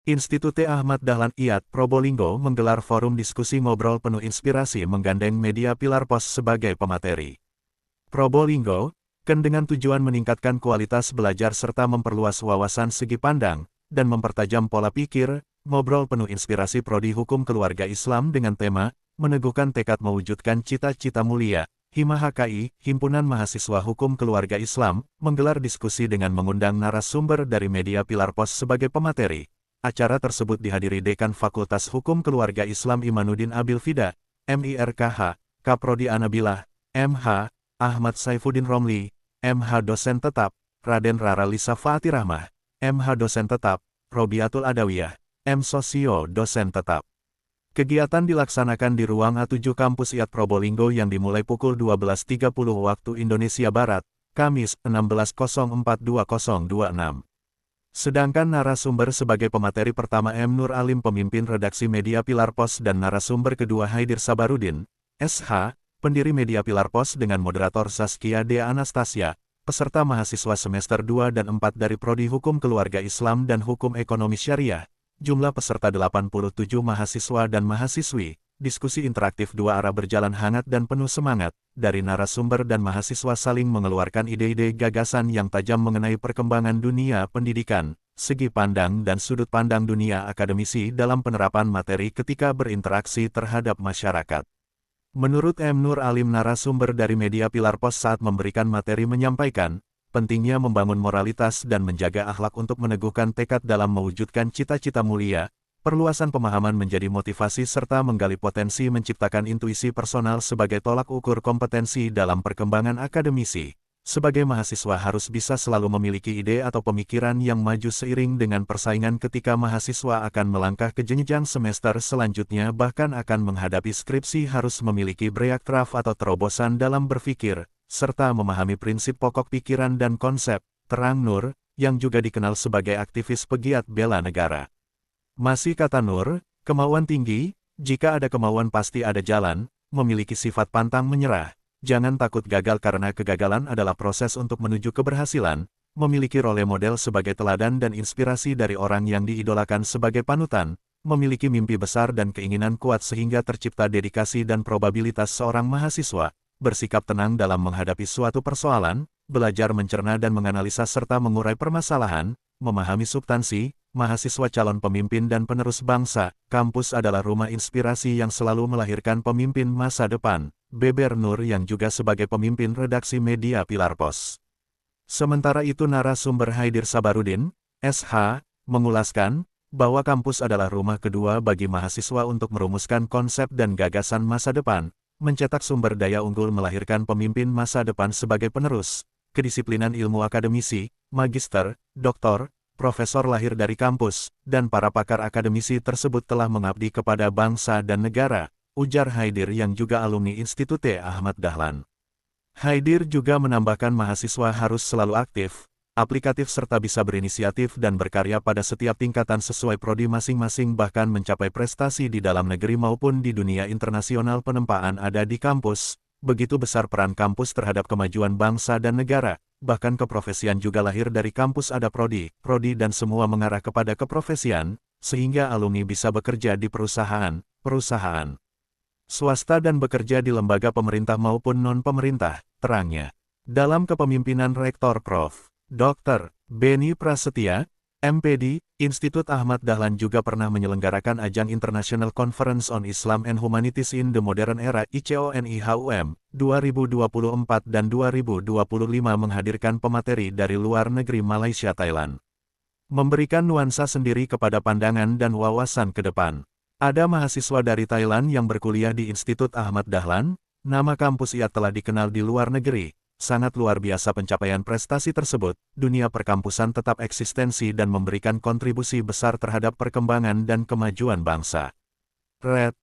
Institut Ahmad Dahlan IAT Probolinggo menggelar forum diskusi ngobrol penuh inspirasi menggandeng media Pilar Pos sebagai pemateri. Probolinggo, dengan tujuan meningkatkan kualitas belajar serta memperluas wawasan segi pandang, dan mempertajam pola pikir, ngobrol penuh inspirasi Prodi Hukum Keluarga Islam dengan tema, Meneguhkan Tekad Mewujudkan Cita-Cita Mulia. Hima HKI, Himpunan Mahasiswa Hukum Keluarga Islam, menggelar diskusi dengan mengundang narasumber dari media Pilar Pos sebagai pemateri. Acara tersebut dihadiri Dekan Fakultas Hukum Keluarga Islam Imanuddin Abil Fida, MIRKH, Kaprodi Anabilah, MH, Ahmad Saifuddin Romli, MH Dosen Tetap, Raden Rara Lisa Faati Rahmah, MH Dosen Tetap, Robiatul Adawiyah, M Sosio Dosen Tetap. Kegiatan dilaksanakan di ruang A7 Kampus IAT Probolinggo yang dimulai pukul 12.30 waktu Indonesia Barat, Kamis 16.04.2026. Sedangkan narasumber sebagai pemateri pertama M. Nur Alim pemimpin redaksi media Pilar Pos dan narasumber kedua Haidir Sabarudin, SH, pendiri media Pilar Pos dengan moderator Zaskia Dea Anastasia, peserta mahasiswa semester 2 dan 4 dari Prodi Hukum Keluarga Islam dan Hukum Ekonomi Syariah. Jumlah peserta 87 mahasiswa dan mahasiswi, diskusi interaktif dua arah berjalan hangat dan penuh semangat, dari narasumber dan mahasiswa saling mengeluarkan ide-ide gagasan yang tajam mengenai perkembangan dunia pendidikan, segi pandang dan sudut pandang dunia akademisi dalam penerapan materi ketika berinteraksi terhadap masyarakat. Menurut M. Nur Alim narasumber dari media Pilar Pos saat memberikan materi menyampaikan, pentingnya membangun moralitas dan menjaga akhlak untuk meneguhkan tekad dalam mewujudkan cita-cita mulia, perluasan pemahaman menjadi motivasi serta menggali potensi menciptakan intuisi personal sebagai tolak ukur kompetensi dalam perkembangan akademisi. Sebagai mahasiswa harus bisa selalu memiliki ide atau pemikiran yang maju seiring dengan persaingan ketika mahasiswa akan melangkah ke jenjang semester selanjutnya bahkan akan menghadapi skripsi harus memiliki breakthrough atau terobosan dalam berpikir, serta memahami prinsip pokok pikiran dan konsep, terang Nur, yang juga dikenal sebagai aktivis pegiat bela negara. Masih kata Nur, kemauan tinggi, jika ada kemauan pasti ada jalan, memiliki sifat pantang menyerah, jangan takut gagal karena kegagalan adalah proses untuk menuju keberhasilan, memiliki role model sebagai teladan dan inspirasi dari orang yang diidolakan sebagai panutan, memiliki mimpi besar dan keinginan kuat sehingga tercipta dedikasi dan probabilitas seorang mahasiswa, bersikap tenang dalam menghadapi suatu persoalan, belajar mencerna dan menganalisa serta mengurai permasalahan, memahami substansi, mahasiswa calon pemimpin dan penerus bangsa, kampus adalah rumah inspirasi yang selalu melahirkan pemimpin masa depan, beber Nur yang juga sebagai pemimpin redaksi media Pilar Pos. Sementara itu narasumber Haidir Sabarudin, SH, mengulaskan, bahwa kampus adalah rumah kedua bagi mahasiswa untuk merumuskan konsep dan gagasan masa depan, mencetak sumber daya unggul melahirkan pemimpin masa depan sebagai penerus, kedisiplinan ilmu akademisi, magister, doktor, profesor lahir dari kampus, dan para pakar akademisi tersebut telah mengabdi kepada bangsa dan negara, ujar Haidir yang juga alumni Institut Ahmad Dahlan. Haidir juga menambahkan mahasiswa harus selalu aktif, aplikatif serta bisa berinisiatif dan berkarya pada setiap tingkatan sesuai prodi masing-masing bahkan mencapai prestasi di dalam negeri maupun di dunia internasional penempaan ada di kampus. Begitu besar peran kampus terhadap kemajuan bangsa dan negara, bahkan keprofesian juga lahir dari kampus ada prodi dan semua mengarah kepada keprofesian, sehingga alumni bisa bekerja di perusahaan swasta dan bekerja di lembaga pemerintah maupun non-pemerintah, terangnya. Dalam kepemimpinan Rektor Prof. Dr. Beni Prasetya, MPD, Institut Ahmad Dahlan juga pernah menyelenggarakan ajang International Conference on Islam and Humanities in the Modern Era ICONIHUM 2024 dan 2025 menghadirkan pemateri dari luar negeri Malaysia Thailand. Memberikan nuansa sendiri kepada pandangan dan wawasan ke depan. Ada mahasiswa dari Thailand yang berkuliah di Institut Ahmad Dahlan, nama kampus IAT telah dikenal di luar negeri. Sangat luar biasa pencapaian prestasi tersebut, dunia perkampusan tetap eksistensi dan memberikan kontribusi besar terhadap perkembangan dan kemajuan bangsa. Red